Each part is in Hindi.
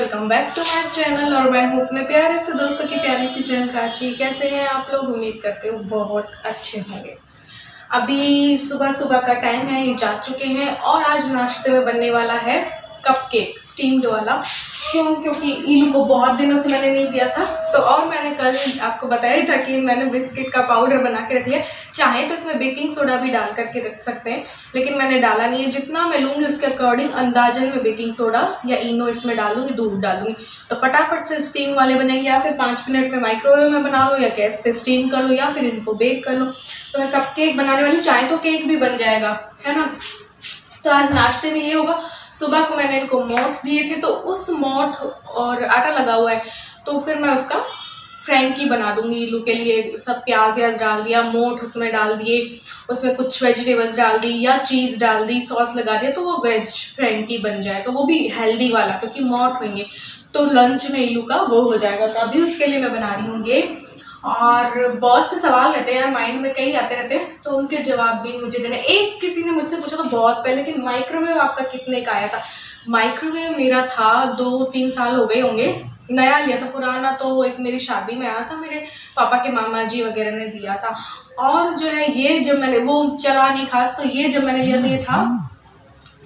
Welcome back to my channel. और मैं हूँ अपने प्यारे से दोस्तों की प्यारी सी फ्रेंड प्राची। कैसे हैं आप लोग? उम्मीद करते हो बहुत अच्छे होंगे। अभी सुबह सुबह का टाइम है, ये जा चुके हैं और आज नाश्ते में बनने वाला है कपकेक स्टीम्ड वाला। क्योंकि ईलू को बहुत दिनों से मैंने नहीं दिया था, तो और मैंने कल आपको बताया था कि मैंने बिस्किट का पाउडर बना के रख लिया। चाहे तो इसमें बेकिंग सोडा भी डाल करके रख सकते हैं, लेकिन मैंने डाला नहीं है। जितना मैं लूँगी उसके अकॉर्डिंग अंदाजन में बेकिंग सोडा या इनो इसमें डालूंगी, दूध डालूंगी, तो फटाफट से स्टीम वाले बनेंगे। या फिर 5 मिनट में माइक्रोवेव में बना लो, या गैस पे स्टीम कर लो, या फिर इनको बेक कर लो। तो मैं कपकेक बनाने वाली हूँ, चाहे तो केक भी बन जाएगा, है ना। तो आज नाश्ते में ये होगा। सुबह को मैंने इनको मोठ दिए थे, तो उस मोठ और आटा लगा हुआ है, तो फिर मैं उसका फ्रैंकी बना दूंगी इलू के लिए। सब प्याज व्याज डाल दिया, मोठ उसमें डाल दिए, उसमें कुछ वेजिटेबल्स डाल दी या चीज़ डाल दी, सॉस लगा दिया, तो वो वेज फ्रैंकी बन जाएगा। वो भी हेल्दी वाला, क्योंकि मोठ होंगे तो लंच में इलू का वो हो जाएगा। तो अभी उसके लिए मैं बना रही हूँ ये। और बहुत से सवाल रहते हैं यार माइंड में, कई आते रहते हैं, तो उनके जवाब भी मुझे देने। एक किसी ने मुझसे पूछा था बहुत पहले कि माइक्रोवेव आपका कितने का आया था। माइक्रोवेव मेरा था 2-3 साल हो गए होंगे, नया लिया था। पुराना तो एक मेरी शादी में आया था, मेरे पापा के मामा जी वगैरह ने दिया था। और जो है ये जब मैंने वो चला नहीं खास, तो ये जब मैंने लिया तो ये था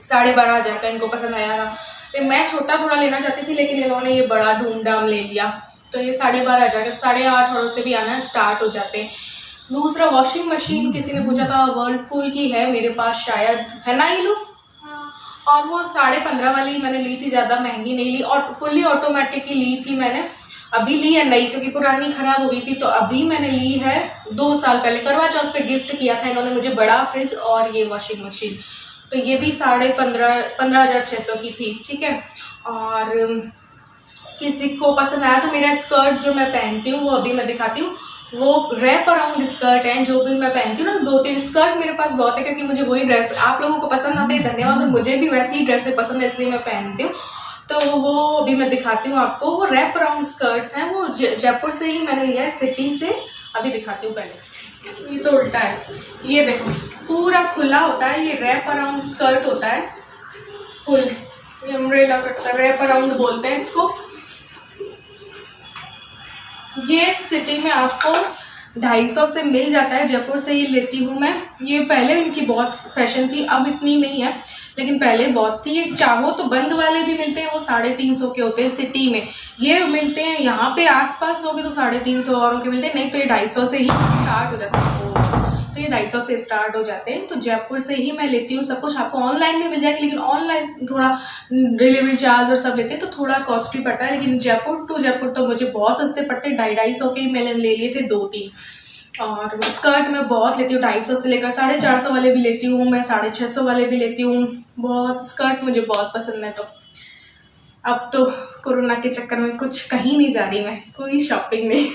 12,500 का। इनको पसंद आया था, लेकिन मैं छोटा थोड़ा लेना चाहती थी, लेकिन इन्होंने ये बड़ा धूमधाम ले लिया, तो ये 12,500 के 8,500 से भी आना स्टार्ट हो जाते हैं। दूसरा वॉशिंग मशीन किसी ने पूछा था, वर्लपूल की है मेरे पास शायद, है ना इलू? और वो 15.5 वाली मैंने ली थी, ज़्यादा महंगी नहीं ली, और फुल्ली ऑटोमेटिक ही ली थी मैंने। अभी ली है नई, क्योंकि पुरानी खराब हो गई थी, तो अभी मैंने ली है 2 साल पहले। करवा चौथ पे गिफ्ट किया था इन्होंने मुझे बड़ा फ्रिज और ये वॉशिंग मशीन। तो ये भी 15,600 की थी, ठीक है। और किसी को पसंद आया था मेरा स्कर्ट जो मैं पहनती हूँ, वो अभी मैं दिखाती हूँ। वो रैप अराउंड स्कर्ट है जो भी मैं पहनती हूँ ना। 2-3 स्कर्ट मेरे पास बहुत है, क्योंकि मुझे वही ड्रेस आप लोगों को पसंद आते हैं, धन्यवाद। और मुझे भी वैसी ही ड्रेसें पसंद है, इसलिए मैं पहनती हूँ। तो वो अभी मैं दिखाती हूँ आपको। वो रैप अराउंड स्कर्ट्स हैं, वो जयपुर से ही मैंने लिया है, सिटी से। अभी दिखाती हूँ पहले। ये तो उल्टा है, ये देखो पूरा खुला होता है, ये रैप अराउंड स्कर्ट होता है फुल। ये अम्ब्रेला कट है, रैप अराउंड बोलते हैं इसको। ये सिटी में आपको 250 से मिल जाता है, जयपुर से ही लेती हूँ मैं। ये पहले इनकी बहुत फैशन थी, अब इतनी नहीं है, लेकिन पहले बहुत थी। ये चाहो तो बंद वाले भी मिलते हैं, वो 350 के होते हैं सिटी में। ये मिलते हैं यहाँ पे आसपास लोगे तो 350 औरों के मिलते हैं, नहीं तो ये 250 से ही स्टार्ट हो जाता है। तो ये 250 से स्टार्ट हो जाते हैं। तो जयपुर से ही मैं लेती हूँ सब कुछ। आपको ऑनलाइन भी मिल जाएगी, लेकिन ऑनलाइन थोड़ा डिलीवरी चार्ज और सब लेते हैं, तो थोड़ा कॉस्टली पड़ता है। लेकिन जयपुर टू जयपुर तो मुझे बहुत सस्ते पड़ते हैं। 250 के ही मैंने ले लिए थे 2-3। और स्कर्ट मैं बहुत लेती हूँ, 250 से लेकर 450 वाले भी लेती हूँ मैं, 650 वाले भी लेती हूँ। बहुत स्कर्ट मुझे बहुत पसंद है। तो अब तो कोरोना के चक्कर में कुछ कहीं नहीं जा रही मैं, कोई शॉपिंग नहीं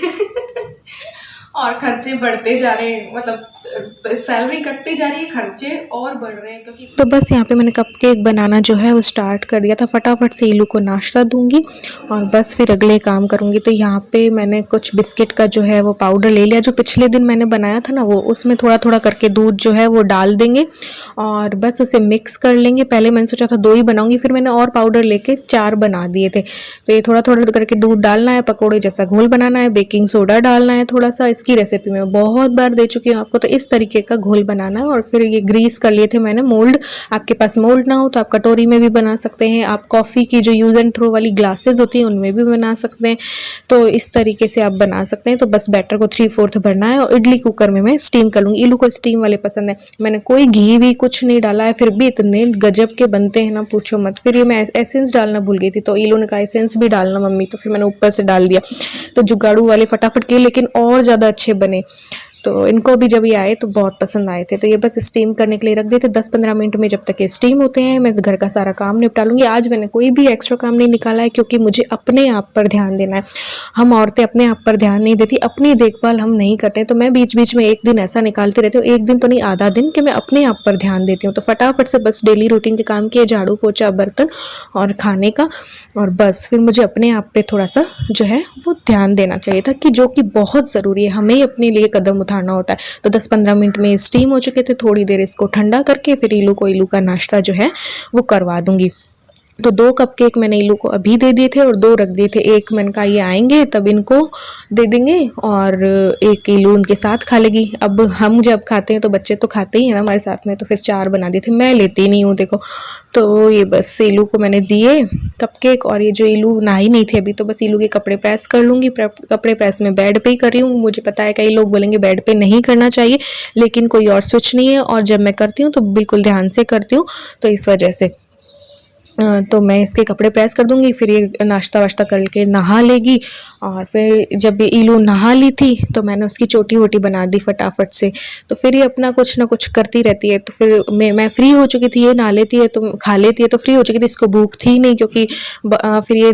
और खर्चे बढ़ते जा रहे हैं, मतलब सैलरी कटती जा रही है, खर्चे और बढ़ रहे हैं। क्योंकि तो बस यहाँ पे मैंने कपकेक बनाना जो है वो स्टार्ट कर दिया था। फटाफट से इलू को नाश्ता दूंगी और बस फिर अगले काम करूँगी। तो यहाँ पे मैंने कुछ बिस्किट का जो है वो पाउडर ले लिया, जो पिछले दिन मैंने बनाया था ना, वो उसमें थोड़ा थोड़ा करके दूध जो है वो डाल देंगे और बस उसे मिक्स कर लेंगे। पहले मैंने सोचा था 2 ही बनाऊँगी, फिर मैंने और पाउडर लेके 4 बना दिए थे। तो ये थोड़ा थोड़ा करके दूध डालना है, पकौड़े जैसा घोल बनाना है, बेकिंग सोडा डालना है थोड़ा सा। इसकी रेसिपी मैं बहुत बार दे चुकी हूँ आपको। तो इस तरीके का घोल बनाना है। और फिर ये ग्रीस कर लिए थे मैंने मोल्ड। आपके पास मोल्ड ना हो तो आप कटोरी में भी बना सकते हैं। आप कॉफ़ी की जो यूज़ एंड थ्रो वाली ग्लासेस होती हैं उनमें भी बना सकते हैं। तो इस तरीके से आप बना सकते हैं। तो बस बैटर को 3/4 भरना है और इडली कुकर में मैं स्टीम कर लूँगी। इलू को स्टीम वाले पसंद है। मैंने कोई घी भी कुछ नहीं डाला है, फिर भी इतने गजब के बनते हैं ना, पूछो मत। फिर ये मैं एसेंस डालना भूल गई थी, तो इलू ने कहा एसेंस भी डालना मम्मी, तो फिर मैंने ऊपर से डाल दिया। तो जुगाड़ू वाले फटाफट के, लेकिन और ज़्यादा अच्छे बने। तो इनको भी जब ये आए तो बहुत पसंद आए थे। तो ये बस स्टीम करने के लिए रख देते 10-15 मिनट में। जब तक ये स्टीम होते हैं मैं घर का सारा काम निपटा लूँगी। आज मैंने कोई भी एक्स्ट्रा काम नहीं निकाला है, क्योंकि मुझे अपने आप पर ध्यान देना है। हम औरतें अपने आप पर ध्यान नहीं देती, अपनी देखभाल हम नहीं करते। तो मैं बीच बीच में एक दिन ऐसा निकालती रहती हूँ, एक दिन तो नहीं आधा दिन, कि मैं अपने आप पर ध्यान देती हूँ। तो फटाफट से बस डेली रूटीन के काम किए, झाड़ू पोछा बर्तन और खाने का, और बस फिर मुझे अपने आप पे थोड़ा सा जो है वो ध्यान देना चाहिए था, कि जो कि बहुत ज़रूरी है, हमें अपने लिए कदम उठाना होता है। तो 10-15 मिनट में स्टीम हो चुके थे। थोड़ी देर इसको ठंडा करके फिर इलू का नाश्ता जो है वो करवा दूंगी। तो 2 कपकेक मैंने इलू को अभी दे दिए थे और 2 रख दिए थे। एक मैंने कहा ये आएंगे तब इनको दे देंगे और एक इलू उनके साथ खा लेगी। अब हम जब खाते हैं तो बच्चे तो खाते ही हैं ना हमारे साथ में, तो फिर 4 बना दिए थे। मैं लेती नहीं हूँ देखो। तो ये बस इलू को मैंने दिए कपकेक। और ये जो इलू नहाई नहीं थी अभी, तो बस इलू के कपड़े प्रेस कर लूँगी। कपड़े प्रेस में बेड पे ही कर रही हूँ। मुझे पता है कई लोग बोलेंगे बेड पे नहीं करना चाहिए, लेकिन कोई और स्विच नहीं है और जब मैं करती हूँ तो बिल्कुल ध्यान से करती हूँ, तो इस वजह से तो मैं इसके कपड़े प्रेस कर दूंगी। फिर ये नाश्ता वाश्ता करके नहा लेगी। और फिर जब ये इलू नहा ली थी तो मैंने उसकी चोटी वोटी बना दी फटाफट से। तो फिर ये अपना कुछ ना कुछ करती रहती है। तो फिर मैं फ्री हो चुकी थी, ये नहा लेती है तो खा लेती है, तो फ्री हो चुकी थी। इसको भूख थी नहीं, क्योंकि फिर ये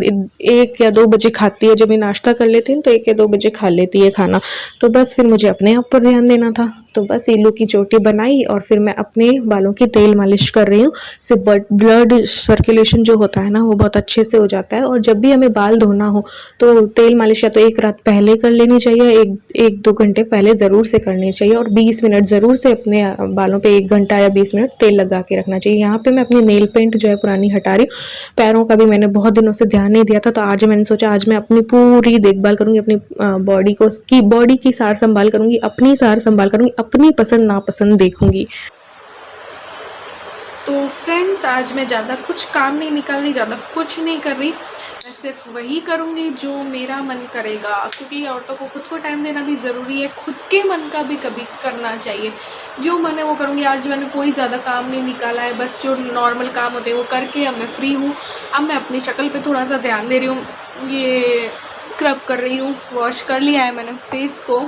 1 या 2 बजे खाती है। जब ये नाश्ता कर लेती है तो 1 या 2 बजे खा लेती है खाना। तो बस फिर मुझे अपने आप पर ध्यान देना था। तो बस इलू की चोटी बनाई और फिर मैं अपने बालों की तेल मालिश कर रही हूँ। इससे ब्लड सर्कुलेशन जो होता है ना वो बहुत अच्छे से हो जाता है। और जब भी हमें बाल धोना हो तो तेल मालिश या तो 1 रात पहले कर लेनी चाहिए, 1-2 घंटे पहले ज़रूर से करनी चाहिए। और 20 मिनट ज़रूर से अपने बालों पे 1 घंटा या 20 मिनट तेल लगा के रखना चाहिए। यहाँ पे मैं अपनी नेल पेंट जो है पुरानी हटा रही हूँ। पैरों का भी मैंने बहुत दिनों से ध्यान नहीं दिया था, तो आज मैंने सोचा आज मैं अपनी पूरी देखभाल करूँगी, अपनी बॉडी की सार संभाल करूँगी, अपनी सार संभाल करूँगी, अपनी पसंद नापसंद देखूँगी। तो फ्रेंड्स आज मैं ज़्यादा कुछ काम नहीं निकाल रही, ज़्यादा कुछ नहीं कर रही। मैं सिर्फ वही करूँगी जो मेरा मन करेगा, क्योंकि औरतों को खुद को टाइम देना भी ज़रूरी है। खुद के मन का भी कभी करना चाहिए। जो मन है वो करूँगी। आज मैंने कोई ज़्यादा काम नहीं निकाला है, बस जो नॉर्मल काम होते हैं वो करके अब मैं फ्री हूँ। अब मैं अपनी शक्ल पे थोड़ा सा ध्यान दे रही हूँ। ये स्क्रब कर रही हूँ, वॉश कर लिया है मैंने फेस को,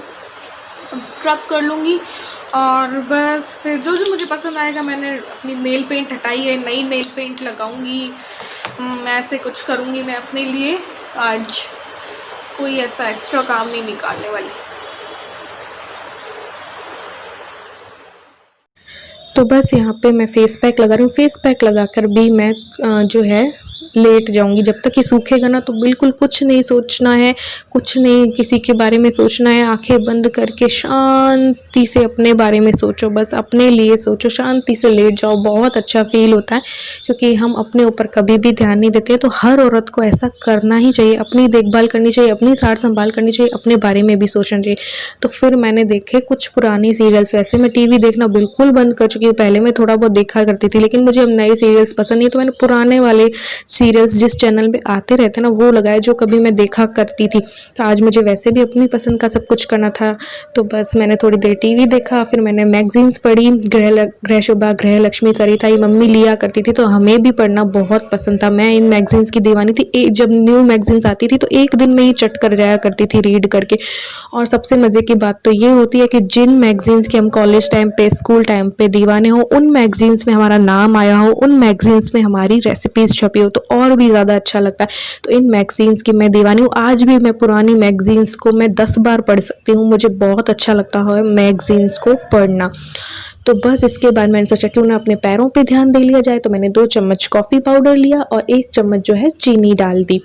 अब स्क्रब कर लूँगी। और बस फिर जो जो मुझे पसंद आएगा, मैंने अपनी नेल पेंट हटाई है, नई नेल पेंट लगाऊंगी। ऐसे कुछ करूंगी मैं अपने लिए। आज कोई ऐसा एक्स्ट्रा काम नहीं निकालने वाली। तो बस यहाँ पे मैं फेस पैक लगा रही हूँ। फेस पैक लगाकर भी मैं जो है लेट जाऊंगी। जब तक ये सूखेगा ना तो बिल्कुल कुछ नहीं सोचना है, कुछ नहीं किसी के बारे में सोचना है। आंखें बंद करके शांति से अपने बारे में सोचो, बस अपने लिए सोचो, शांति से लेट जाओ। बहुत अच्छा फील होता है, क्योंकि हम अपने ऊपर कभी भी ध्यान नहीं देते। तो हर औरत को ऐसा करना ही चाहिए, अपनी देखभाल करनी चाहिए, अपनी सार संभाल करनी चाहिए, अपने बारे में भी सोचना चाहिए। तो फिर मैंने देखे कुछ पुरानी सीरियल्स। वैसे मैं टीवी देखना बिल्कुल बंद कर चुकी हूँ। पहले मैं थोड़ा बहुत देखा करती थी, लेकिन मुझे अब नए सीरियल्स पसंद नहीं। तो मैंने पुराने वाले सीरियल्स जिस चैनल पे आते रहते हैं ना वो लगाए, जो कभी मैं देखा करती थी। तो आज मुझे वैसे भी अपनी पसंद का सब कुछ करना था, तो बस मैंने थोड़ी देर टीवी देखा। फिर मैंने मैगजीन्स पढ़ी, गृह शोभा, गृह लक्ष्मी, सरिता, ये मम्मी लिया करती थी, तो हमें भी पढ़ना बहुत पसंद था। मैं इन मैगजीन्स की दीवानी थी। जब न्यू मैगजीन्स आती थी तो एक दिन में ही चट कर जाया करती थी रीड करके। और सबसे मज़े की बात तो ये होती है कि जिन मैगजीन्स के हम कॉलेज टाइम पे, स्कूल टाइम पे दीवाने हो, उन मैगजीन्स में हमारा नाम आया हो, उन मैगजीन्स में हमारी रेसिपीज़ छपी हो, तो और भी ज़्यादा अच्छा लगता है। तो इन मैगजीन्स की मैं दीवानी हूँ। आज भी मैं पुरानी मैगजीन्स को मैं 10 बार पढ़ सकती हूँ। मुझे बहुत अच्छा लगता है मैगजीन्स को पढ़ना। तो बस इसके बाद मैंने सोचा क्यों ना अपने पैरों पे ध्यान दे लिया जाए। तो मैंने 2 चम्मच कॉफ़ी पाउडर लिया और 1 चम्मच जो है चीनी डाल दी।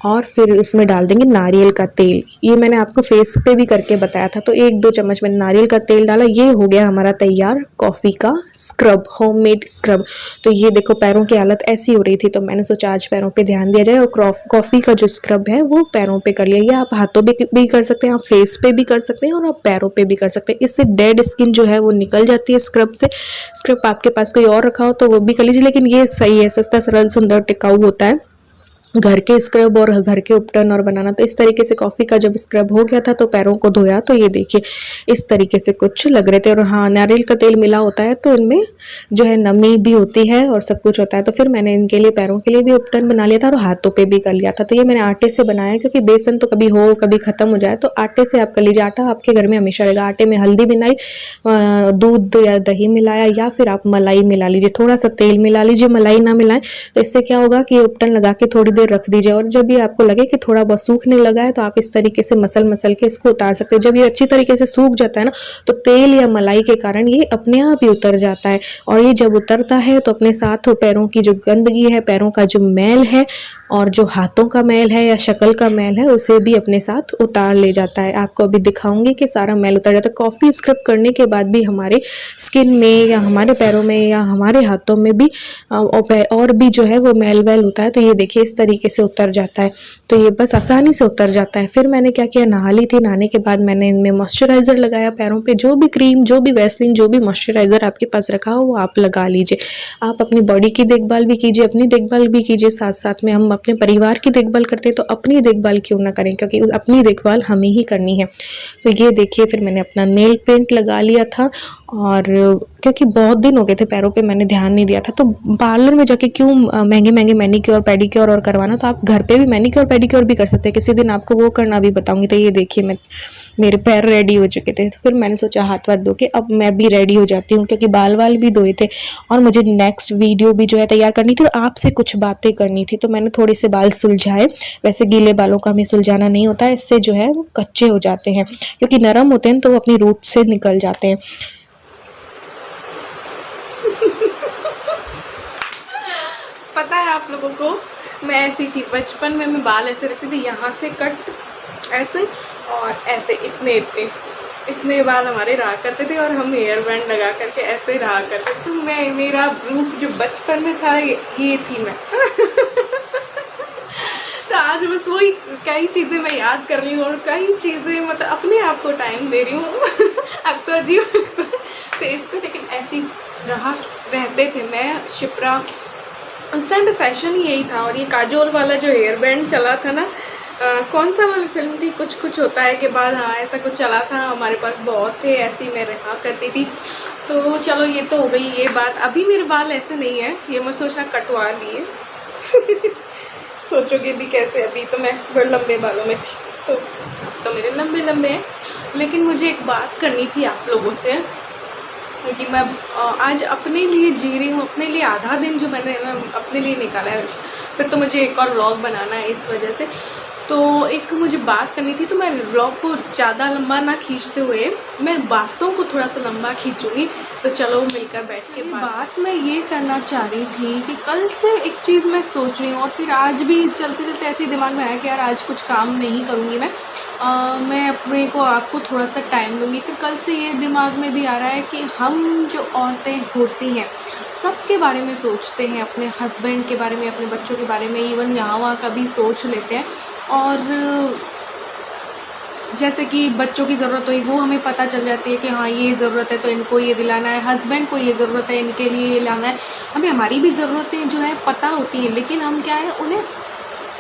और फिर उसमें डाल देंगे नारियल का तेल। ये मैंने आपको फेस पे भी करके बताया था। तो 1-2 चम्मच मैंने नारियल का तेल डाला। ये हो गया हमारा तैयार कॉफ़ी का स्क्रब, होममेड स्क्रब। तो ये देखो पैरों की हालत ऐसी हो रही थी, तो मैंने सोचा आज पैरों पे ध्यान दिया जाए और कॉफ़ी का जो स्क्रब है वो पैरों पे कर लिया। या आप हाथों भी कर सकते हैं, आप फेस पे भी कर सकते हैं और आप पैरों पे भी कर सकते हैं। इससे डेड स्किन जो है वो निकल जाती है स्क्रब से। स्क्रब आपके पास कोई और रखा हो तो वो भी कर लीजिए, लेकिन ये सही है, सस्ता, सरल, सुंदर, टिकाऊ होता है। घर के स्क्रब और घर के उपटन और बनाना। तो इस तरीके से कॉफ़ी का जब स्क्रब हो गया था तो पैरों को धोया, तो ये देखिए इस तरीके से कुछ लग रहे थे। और हाँ, नारियल का तेल मिला होता है तो इनमें जो है नमी भी होती है और सब कुछ होता है। तो फिर मैंने इनके लिए, पैरों के लिए भी उपटन बना लिया था और हाथों पे भी कर लिया था। तो ये मैंने आटे से बनाया, क्योंकि बेसन तो कभी हो कभी ख़त्म हो जाए, तो आटे से आप कर लीजिए। आटा आपके घर में हमेशा रहेगा। आटे में हल्दी मिलाई, दूध या दही मिलाया, या फिर आप मलाई मिला लीजिए, थोड़ा सा तेल मिला लीजिए। मलाई ना मिलाएं तो इससे क्या होगा कि उपटन लगा के थोड़ी देर रख दीजिए और जब भी आपको लगे कि थोड़ा बहुत सूखने लगा है तो आप इस तरीके से मसल के इसको उतार सकते हैं। जब ये अच्छी तरीके से सूख जाता है ना तो तेल या मलाई के कारण ये अपने आप ही उतर जाता है और ये जब उतरता है तो अपने साथ पैरों की जो गंदगी है, पैरों का जो मैल है और जो हाथों का मैल है या शक्ल का मैल है उसे भी अपने साथ उतार ले जाता है। आपको अभी दिखाऊंगी कि सारा मैल उतर जाता है। कॉफ़ी स्क्रब करने के बाद भी हमारे स्किन में या हमारे पैरों में या हमारे हाथों में भी और भी जो है वो मैल वैल होता है। तो ये देखिए इस तरीके से उतर जाता है, तो ये बस आसानी से उतर जाता है। फिर मैंने क्या किया, नहा ली थी। नहाने के बाद मैंने इनमें मॉइस्चराइज़र लगाया पैरों पे। जो भी क्रीम, जो भी वैसलीन, जो भी मॉइस्चराइज़र आपके पास रखा हो वो आप लगा लीजिए। आप अपनी बॉडी की देखभाल भी कीजिए, अपनी देखभाल भी कीजिए। साथ साथ में हम अपने परिवार की देखभाल करते हैं तो अपनी देखभाल क्यों ना करें, क्योंकि अपनी देखभाल हमें ही करनी है। तो ये देखिए फिर मैंने अपना नेल पेंट लगा लिया था और क्योंकि बहुत दिन हो गए थे पैरों पे मैंने ध्यान नहीं दिया था, तो पार्लर में जाके क्यों महंगे मैनीक्योर पेडिक्योर और करवाना, तो आप घर पे भी मैनीक्योर पेडिक्योर भी कर सकते हैं। किसी दिन आपको वो करना भी बताऊंगी। तो ये देखिए मेरे पैर रेडी हो चुके थे, तो फिर मैंने सोचा हाथ वाथ धो के अब मैं भी रेडी हो जाती हूँ, क्योंकि बाल भी धोए थे और मुझे नेक्स्ट वीडियो भी जो है तैयार करनी थी और आपसे कुछ बातें करनी थी। तो मैंने थोड़े से बाल सुलझाए। वैसे गीले बालों का हमें सुलझाना नहीं होता है, इससे जो है वो कच्चे हो जाते हैं, क्योंकि नरम होते हैं तो वो अपनी रूट से निकल जाते हैं। पता है आप लोगों को, मैं ऐसी थी बचपन में। मैं बाल ऐसे रखती थी, यहाँ से कट ऐसे और ऐसे इतने बाल हमारे रहा करते थे और हम हेयर बैंड लगा करके ऐसे रहा करते थे। तो मेरा रूप जो बचपन में था ये थी मैं। तो आज बस वही कई चीज़ें मैं याद कर रही हूँ और कई चीज़ें मतलब अपने आप को टाइम दे रही हूँ। अब तो अजीब फेस पे, लेकिन ऐसी रहते थे मैं शिप्रा। उस टाइम पे फैशन ही यही था। और ये काजोल वाला जो हेयर बैंड चला था ना, कौन सा वाली फिल्म थी, कुछ होता है के बाद, हाँ ऐसा कुछ चला था। हमारे पास बहुत थे, ऐसी मैं रहा करती थी। तो चलो ये तो हो गई ये बात। अभी मेरे बाल ऐसे नहीं है, ये मत सोचना कटवा दिए। सोचोगे भी कैसे, अभी तो मैं बड़े लंबे बालों में थी, तो मेरे लंबे हैं। लेकिन मुझे एक बात करनी थी आप लोगों से, क्योंकि मैं आज अपने लिए जी रही हूँ। अपने लिए आधा दिन जो मैंने अपने लिए निकाला है, फिर तो मुझे एक और व्लॉग बनाना है इस वजह से। तो एक मुझे बात करनी थी, तो मैं व्लॉग को ज़्यादा लंबा ना खींचते हुए मैं बातों को थोड़ा सा लंबा खींचूँगी। तो चलो मिलकर बैठ के बात मैं ये करना चाह रही थी कि कल से एक चीज़ मैं सोच रही हूँ और फिर आज भी चलते चलते ऐसे ही दिमाग में आया कि यार आज कुछ काम नहीं करूँगी मैं अपने को आपको थोड़ा सा टाइम दूँगी। फिर कल से ये दिमाग में भी आ रहा है कि हम जो औरतें होती हैं सबके बारे में सोचते हैं, अपने हस्बैंड के बारे में, अपने बच्चों के बारे में, इवन यहाँ वहाँ का भी सोच लेते हैं। और जैसे कि बच्चों की ज़रूरत हुई वो हमें पता चल जाती है कि हाँ ये ज़रूरत है तो इनको ये दिलाना है, हस्बैंड को ये ज़रूरत है इनके लिए ये लाना है। हमें हमारी भी ज़रूरतें जो है पता होती हैं, लेकिन हम क्या है उन्हें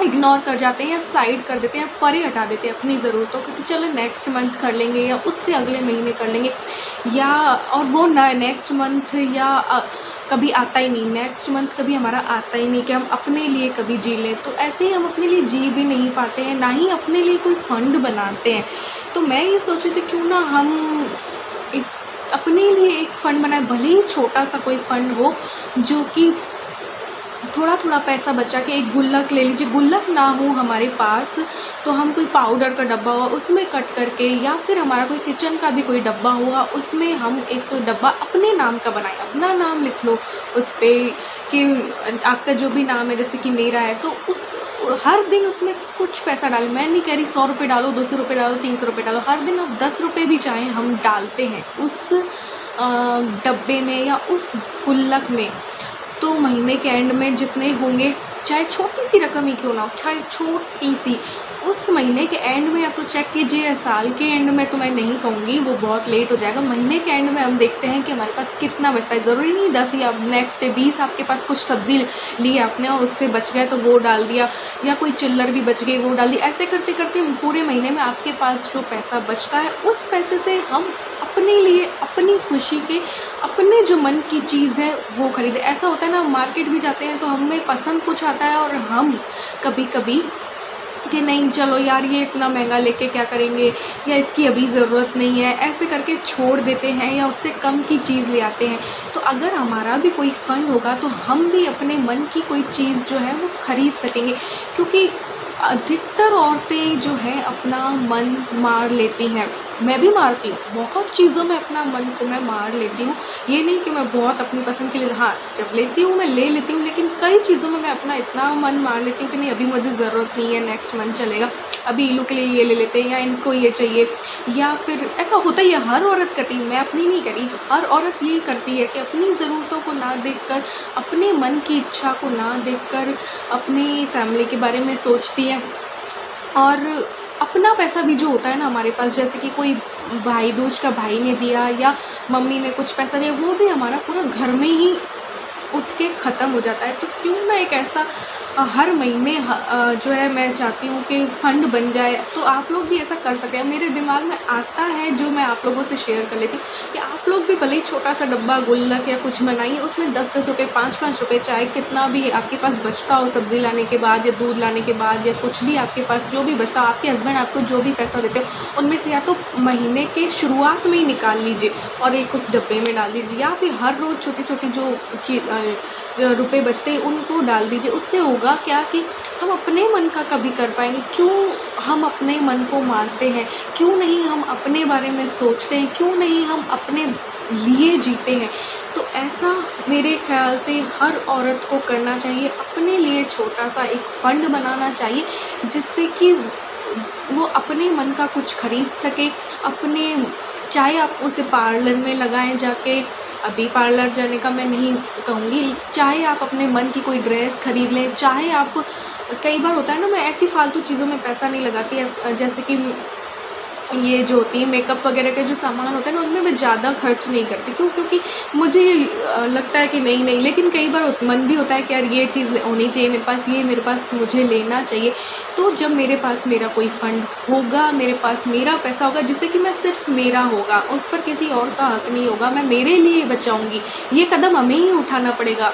इग्नोर कर जाते हैं या साइड कर देते हैं, परे हटा देते हैं अपनी ज़रूरतों को कि चलो नेक्स्ट मंथ कर लेंगे या उससे अगले महीने कर लेंगे, या और वो ना नेक्स्ट मंथ या कभी आता ही नहीं। नेक्स्ट मंथ कभी हमारा आता ही नहीं कि हम अपने लिए कभी जी लें। तो ऐसे ही हम अपने लिए जी भी नहीं पाते हैं, ना ही अपने लिए कोई फ़ंड बनाते हैं। तो मैं ये सोच रही थी क्यों ना हम अपने लिए एक फ़ंड बनाए, भले ही छोटा सा कोई फ़ंड हो, जो कि थोड़ा थोड़ा पैसा बचा के एक गुल्लक ले लीजिए। गुल्लक ना हो हमारे पास तो हम कोई पाउडर का डब्बा हुआ उसमें कट करके, या फिर हमारा कोई किचन का भी कोई डब्बा हुआ उसमें हम एक डब्बा अपने नाम का बनाएं। अपना नाम लिख लो उस पर कि आपका जो भी नाम है, जैसे कि मेरा है, तो उस हर दिन उसमें कुछ पैसा डालें। मैं नहीं कह रही 100 रुपये डालो, 200 रुपये डालो, 300 रुपये डालो, हर दिन आप 10 रुपये भी चाहें हम डालते हैं उस डब्बे में या उस गुल्लक में। तो महीने के एंड में जितने होंगे, चाहे छोटी सी रकम ही क्यों ना हो, चाहे छोटी सी, उस महीने के एंड में या तो चेक कीजिए, साल के एंड में तो मैं नहीं कहूँगी, वो बहुत लेट हो जाएगा। महीने के एंड में हम देखते हैं कि हमारे पास कितना बचता है। ज़रूरी नहीं 10 या नेक्स्ट डे 20, आपके पास कुछ सब्ज़ी ली आपने और उससे बच गए तो वो डाल दिया, या कोई चिल्लर भी बच गई वो डाल दी। ऐसे करते करते पूरे महीने में आपके पास जो पैसा बचता है उस पैसे से हम अपने लिए, अपनी खुशी के, अपने जो मन की चीज़ है वो खरीदें। ऐसा होता है ना, मार्केट भी जाते हैं तो हमें पसंद कुछ आता है और हम कभी कभी कि नहीं चलो यार ये इतना महंगा लेके क्या करेंगे, या इसकी अभी ज़रूरत नहीं है, ऐसे करके छोड़ देते हैं या उससे कम की चीज़ ले आते हैं। तो अगर हमारा भी कोई फ़ंड होगा तो हम भी अपने मन की कोई चीज़ जो है वो ख़रीद सकेंगे, क्योंकि अधिकतर औरतें जो है अपना मन मार लेती हैं। मैं भी मारती हूँ, बहुत चीज़ों में अपना मन को मैं मार लेती हूँ। ये नहीं कि मैं बहुत अपनी पसंद के लिए, हाँ जब लेती हूँ मैं ले लेती हूँ, लेकिन कई चीज़ों में मैं अपना इतना मन मार लेती हूँ कि नहीं अभी मुझे ज़रूरत नहीं है, नेक्स्ट मंथ चलेगा, अभी इलू के लिए ये ले लेते हैं या इनको ये चाहिए। या फिर ऐसा होता ही है, हर औरत करती है, मैं अपनी नहीं करी, हर औरत यही करती है कि अपनी ज़रूरतों को ना देखकर, अपने मन की इच्छा को ना देखकर अपनी फैमिली के बारे में सोचती है। और अपना पैसा भी जो होता है ना हमारे पास, जैसे कि कोई भाई दूज का भाई ने दिया या मम्मी ने कुछ पैसा दिया, वो भी हमारा पूरा घर में ही उठ के ख़त्म हो जाता है। तो क्यों ना एक ऐसा हर महीने जो है मैं चाहती हूँ कि फ़ंड बन जाए, तो आप लोग भी ऐसा कर सकते हैं। मेरे दिमाग में आता है जो मैं आप लोगों से शेयर कर लेती हूँ कि आप लोग भी भले ही छोटा सा डब्बा गुल्लक या कुछ बनाइए, उसमें 10-10 रुपये, 5-5 रुपये, चाहे कितना भी आपके पास बचता हो, सब्ज़ी लाने के बाद या दूध लाने के बाद या कुछ भी आपके पास जो भी बचता हो, आपके हस्बैंड आपको जो भी पैसा देते हो उनमें से या तो महीने के शुरुआत में ही निकाल लीजिए और एक उस डब्बे में डाल दीजिए, या फिर हर रोज़ छोटी छोटी जो रुपए बचते हैं उनको डाल दीजिए। उससे होगा क्या कि हम अपने मन का कभी कर पाएंगे। क्यों हम अपने मन को मारते हैं, क्यों नहीं हम अपने बारे में सोचते हैं, क्यों नहीं हम अपने लिए जीते हैं। तो ऐसा मेरे ख्याल से हर औरत को करना चाहिए, अपने लिए छोटा सा एक फ़ंड बनाना चाहिए जिससे कि वो अपने मन का कुछ खरीद सके। अपने, चाहे आप उसे पार्लर में लगाएं जाके, अभी पार्लर जाने का मैं नहीं कहूँगी, चाहे आप अपने मन की कोई ड्रेस खरीद लें, चाहे आप, कई बार होता है ना मैं ऐसी फालतू चीज़ों में पैसा नहीं लगाती, जैसे कि ये जो होती है मेकअप वगैरह के जो सामान होता है ना उनमें मैं ज़्यादा खर्च नहीं करती। क्यों? क्योंकि मुझे लगता है कि नहीं, लेकिन कई बार मन भी होता है कि यार ये चीज़ होनी चाहिए मेरे पास, ये मेरे पास मुझे लेना चाहिए। तो जब मेरे पास मेरा कोई फ़ंड होगा, मेरे पास मेरा पैसा होगा जिससे कि मैं सिर्फ मेरा होगा, उस पर किसी और का हक नहीं होगा, मैं मेरे लिए बचाऊँगी। ये कदम हमें ही उठाना पड़ेगा,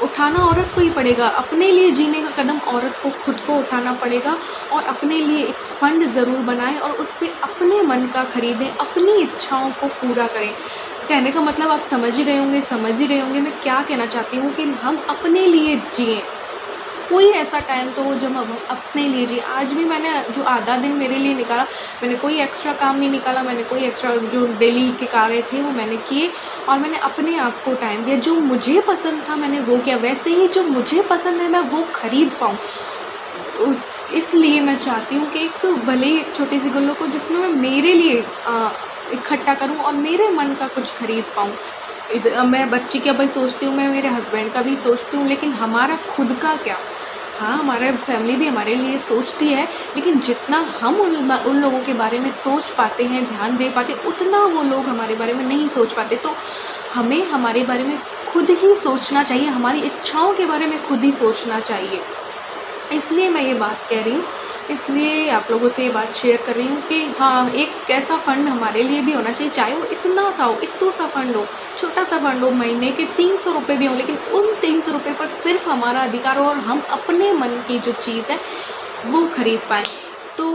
उठाना औरत को ही पड़ेगा। अपने लिए जीने का कदम औरत को खुद को उठाना पड़ेगा और अपने लिए एक फ़ंड ज़रूर बनाएं और उससे अपने मन का ख़रीदें, अपनी इच्छाओं को पूरा करें। कहने का मतलब आप समझ ही रहे होंगे मैं क्या कहना चाहती हूँ कि हम अपने लिए जिएं। कोई ऐसा टाइम तो हो जब हम अपने लिए जिए। आज भी मैंने जो आधा दिन मेरे लिए निकाला, मैंने कोई एक्स्ट्रा काम नहीं निकाला, मैंने कोई एक्स्ट्रा जो डेली के कार्य थे वो मैंने किए और मैंने अपने आप को टाइम दिया। जो मुझे पसंद था मैंने वो किया, वैसे ही जो मुझे पसंद है मैं वो ख़रीद पाऊँ। इसलिए मैं चाहती हूँ कि एक भले ही छोटी सी गुल्लक हो जिसमें मैं मेरे लिए इकट्ठा करूँ और मेरे मन का कुछ ख़रीद पाऊँ। मैं बच्ची का भी सोचती हूँ, मैं मेरे हस्बैंड का भी सोचती हूँ, लेकिन हमारा खुद का क्या? हाँ, हमारा फैमिली भी हमारे लिए सोचती है, लेकिन जितना हम उन लोगों के बारे में सोच पाते हैं, ध्यान दे पाते, उतना वो लोग हमारे बारे में नहीं सोच पाते। तो हमें हमारे बारे में खुद ही सोचना चाहिए, हमारी इच्छाओं के बारे में खुद ही सोचना चाहिए। इसलिए मैं ये बात कह रही हूँ, इसलिए आप लोगों से ये बात शेयर कर रही हूँ कि हाँ, एक ऐसा फ़ंड हमारे लिए भी होना चाहिए, चाहे वो इतना सा हो, इतना सा फ़ंड हो, छोटा सा फ़ंड हो, महीने के 300 रुपये भी हो, लेकिन उन 300 रुपये पर सिर्फ हमारा अधिकार हो और हम अपने मन की जो चीज़ है वो ख़रीद पाएँ। तो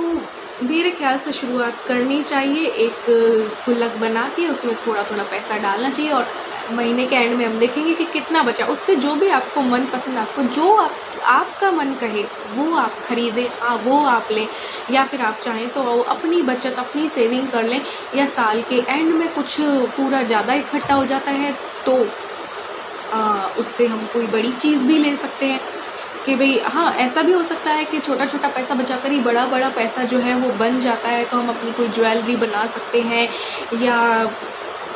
मेरे ख्याल से शुरुआत करनी चाहिए, एक गुल्लक बना के उसमें थोड़ा थोड़ा पैसा डालना चाहिए और महीने के एंड में हम देखेंगे कि कितना बचा। उससे जो भी आपको मन पसंद, आपको जो आपका मन कहे वो आप ख़रीदें, वो आप लें, या फिर आप चाहें तो अपनी बचत, अपनी सेविंग कर लें, या साल के एंड में कुछ पूरा ज़्यादा इकट्ठा हो जाता है तो उससे हम कोई बड़ी चीज़ भी ले सकते हैं कि भाई हाँ, ऐसा भी हो सकता है कि छोटा छोटा पैसा बचाकर ही बड़ा बड़ा पैसा जो है वो बन जाता है, तो हम अपनी कोई ज्वेलरी बना सकते हैं या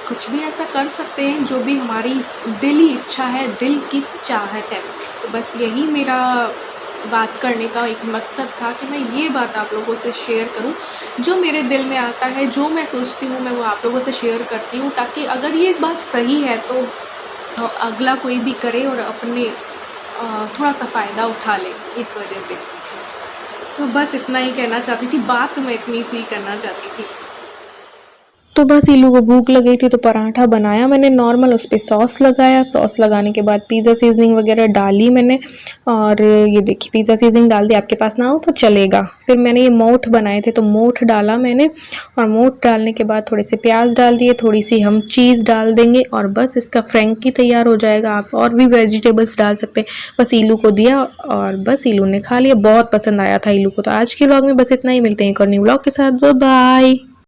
कुछ भी ऐसा कर सकते हैं जो भी हमारी दिली इच्छा है, दिल की चाहत है। तो बस यही मेरा बात करने का एक मकसद था कि मैं ये बात आप लोगों से शेयर करूं, जो मेरे दिल में आता है, जो मैं सोचती हूँ मैं वो आप लोगों से शेयर करती हूँ, ताकि अगर ये बात सही है तो अगला कोई भी करे और अपने थोड़ा सा फ़ायदा उठा ले इस वजह से। तो बस इतना ही कहना चाहती थी, बात मैं इतनी सी करना चाहती थी। तो बस इलू को भूख लगी थी तो पराठा बनाया मैंने नॉर्मल, उस पर सॉस लगाया। सॉस लगाने के बाद पिज़्ज़ा सीजनिंग वगैरह डाली मैंने, और ये देखिए पिज़्ज़ा सीजनिंग डाल दी, आपके पास ना हो तो चलेगा। फिर मैंने ये मोठ बनाए थे तो मोठ डाला मैंने, और मोठ डालने के बाद थोड़े से प्याज डाल दिए, थोड़ी सी हम चीज़ डाल देंगे और बस इसका फ्रैंकी तैयार हो जाएगा। आप और भी वेजिटेबल्स डाल सकते हैं। बस इलू को दिया और बस इलू ने खा लिया। बहुत पसंद आया था इलू को। तो आज के व्लॉग में बस इतना ही, मिलते हैं एक और न्यू व्लॉग के साथ। Bye bye.